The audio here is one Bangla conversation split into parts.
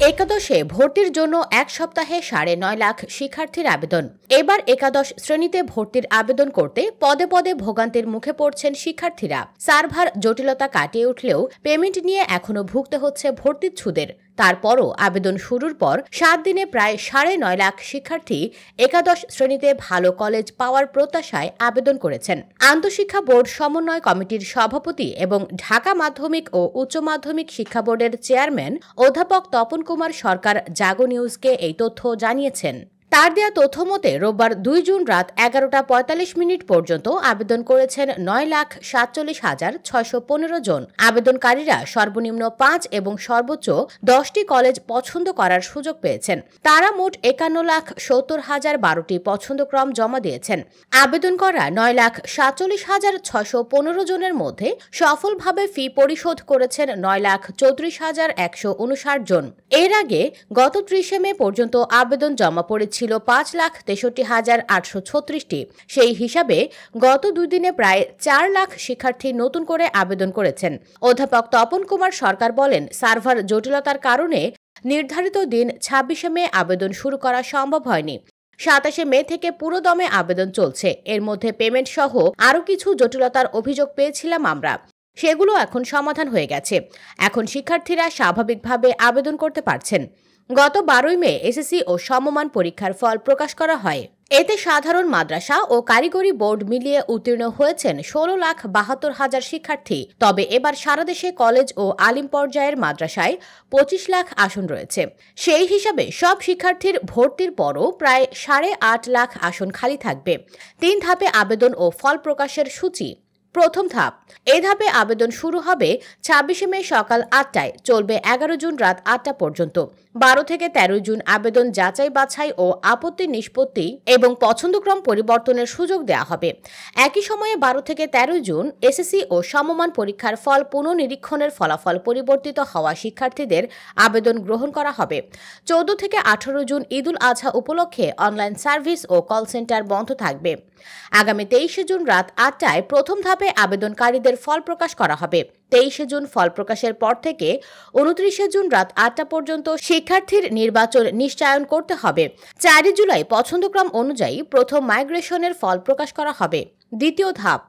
একাদশে ভর্তির জন্য এক সপ্তাহে ৯.৫ লাখ শিক্ষার্থীর আবেদন। এবার একাদশ শ্রেণীতে ভর্তির আবেদন করতে পদে পদে ভোগান্তির মুখে পড়ছেন শিক্ষার্থীরা। সার্ভার জটিলতা কাটিয়ে উঠলেও পেমেন্ট নিয়ে এখনও ভুগতে হচ্ছে ভর্তিচ্ছুদের। তারপরও আবেদন শুরুর পর ৭ দিনে প্রায় ৯.৫ লাখ শিক্ষার্থী একাদশ শ্রেণীতে ভালো কলেজ পাওয়ার প্রত্যাশায় আবেদন করেছেন। আন্তঃশিক্ষা বোর্ড সমন্বয় কমিটির সভাপতি এবং ঢাকা মাধ্যমিক ও উচ্চ মাধ্যমিক শিক্ষা বোর্ডের চেয়ারম্যান অধ্যাপক তপন কুমার সরকার জাগো নিউজকে এই তথ্য জানিয়েছেন। তার দেয়া তথ্য মতে রোববার ২ জুন রাত ১১টা ৪৫ পর্যন্ত আবেদন করেছেন ৯,৪৭,৬১৫ জন। আবেদনকারীরা সর্বনিম্ন ৫ এবং সর্বোচ্চ ১০টি কলেজ পছন্দ করার সুযোগ পেয়েছেন। তারা মোট ৫১,৭০,০১২টি পছন্দক্রম জমা দিয়েছেন। আবেদন করা ৯,৪৭,৬১৫ জনের মধ্যে সফলভাবে ফি পরিশোধ করেছেন ৯,৩৪,১৫৯ জন। এর আগে গত ৩০ মে পর্যন্ত আবেদন জমা পড়েছে ছিল ৫,৬৩,৮৩৬টি। সেই হিসাবে গত ২ দিনে প্রায় ৪ লাখ শিক্ষার্থী নতুন করে আবেদন করেছেন। অধ্যাপক তপন কুমার সরকার বলেন, সার্ভার জটিলতার কারণে নির্ধারিত দিন ২৬ মে আবেদন শুরু করা সম্ভব হয়নি। ২৭ মে থেকে পুরোদমে আবেদন চলছে। এর মধ্যে পেমেন্ট সহ আরও কিছু জটিলতার অভিযোগ পেয়েছিলাম আমরা। সেগুলো এখন সমাধান হয়ে গেছে। এখন শিক্ষার্থীরা স্বাভাবিকভাবে আবেদন করতে পারছেন। গত ১২ মে এসএসসি ও সমমান পরীক্ষার ফল প্রকাশ করা হয়। এতে সাধারণ মাদ্রাসা ও কারিগরি বোর্ড মিলিয়ে উত্তীর্ণ হয়েছেন ১৬,৭২,০০০ শিক্ষার্থী। তবে এবার সারা দেশে কলেজ ও আলিম পর্যায়ের মাদ্রাসায় ২৫ লাখ আসন রয়েছে। সেই হিসাবে সব শিক্ষার্থীর ভর্তির পরও প্রায় ৮.৫ লাখ আসন খালি থাকবে। ৩ ধাপে আবেদন ও ফল প্রকাশের সূচি। প্রথম ধাপ। এই ধাপে আবেদন শুরু হবে ২৬ মে সকাল ৮টায়, চলবে ১১ জুন রাত ৮টা পর্যন্ত। ১২ থেকে ১৩ জুন আবেদন যাচাই বাছাই ও আপত্তি নিষ্পত্তি এবং পছন্দক্রম পরিবর্তনের সুযোগ দেওয়া হবে। একই সময়ে ১২ থেকে ১৩ জুন এসএসসি ও সমমান পরীক্ষার ফল পুনঃনিরীক্ষণের ফলাফল পরিবর্তিত হওয়া শিক্ষার্থীদের আবেদন গ্রহণ করা হবে। ১৪ থেকে ১৮ জুন ঈদুল আজহা উপলক্ষে অনলাইন সার্ভিস ও কল সেন্টার বন্ধ থাকবে। আগামী ২৩ জুন রাত ৮টায় প্রথম ধাপে আবেদনকারীদের ফল প্রকাশ করা হবে। ২৩ জুন ফল প্রকাশের পর থেকে ২৯ জুন রাত ৮টা পর্যন্ত শিক্ষার্থীর নির্বাচন নিশ্চয়ন করতে হবে। ৪ জুলাই পছন্দক্রম অনুযায়ী প্রথম মাইগ্রেশনের ফল প্রকাশ করা হবে। দ্বিতীয় ধাপ।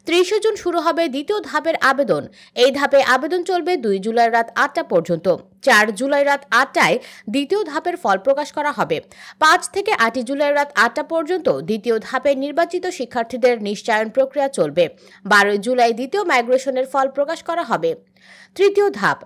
৩০ জুন শুরু হবে দ্বিতীয় ধাপের আবেদন। এই ধাপে আবেদন চলবে ২ জুলাই রাত ৮টা পর্যন্ত। ৪ জুলাই রাত ৮টায় দ্বিতীয় ধাপের ফল প্রকাশ করা হবে। ৫ থেকে ৮ জুলাই রাত ৮টা পর্যন্ত দ্বিতীয় ধাপে নির্বাচিত শিক্ষার্থীদের নিশ্চয়ন প্রক্রিয়া চলবে। ১২ জুলাই দ্বিতীয় মাইগ্রেশনের ফল প্রকাশ করা হবে। তৃতীয় ধাপ।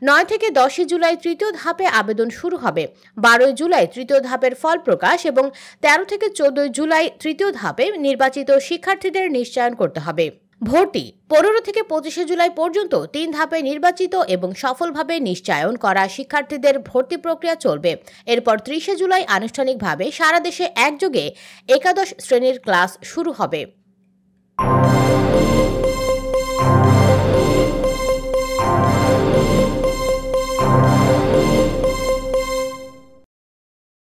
৯ থেকে ১০ জুলাই তৃতীয় ধাপে আবেদন শুরু হবে। ১২ জুলাই তৃতীয় ধাপের ফল প্রকাশ এবং ১৩ থেকে ১৪ জুলাই তৃতীয় ধাপে নির্বাচিত শিক্ষার্থীদের নিশ্চয়ন করতে হবে। ভর্তি। ১৫ থেকে ২৫ জুলাই পর্যন্ত ৩ ধাপে নির্বাচিত এবং সফলভাবে নিশ্চয়ন করা শিক্ষার্থীদের ভর্তি প্রক্রিয়া চলবে। এরপর ৩০ জুলাই আনুষ্ঠানিকভাবে সারা দেশে একযোগে একাদশ শ্রেণীর ক্লাস শুরু হবে।